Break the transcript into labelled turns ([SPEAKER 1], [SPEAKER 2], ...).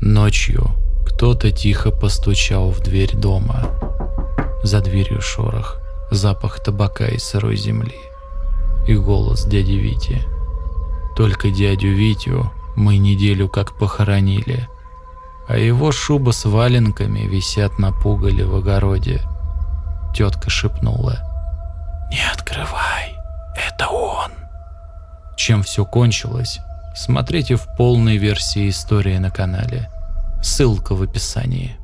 [SPEAKER 1] Ночью кто-то тихо постучал в дверь дома. За дверью шорох, запах табака и сырой земли. И голос дяди Вити. Только дядю Витю мы неделю как похоронили, а его шуба с валенками висят на пугале в огороде. Тетка шепнула: «Не открывай, это он». Чем все кончилось, смотрите в полной версии истории на канале. Ссылка в описании.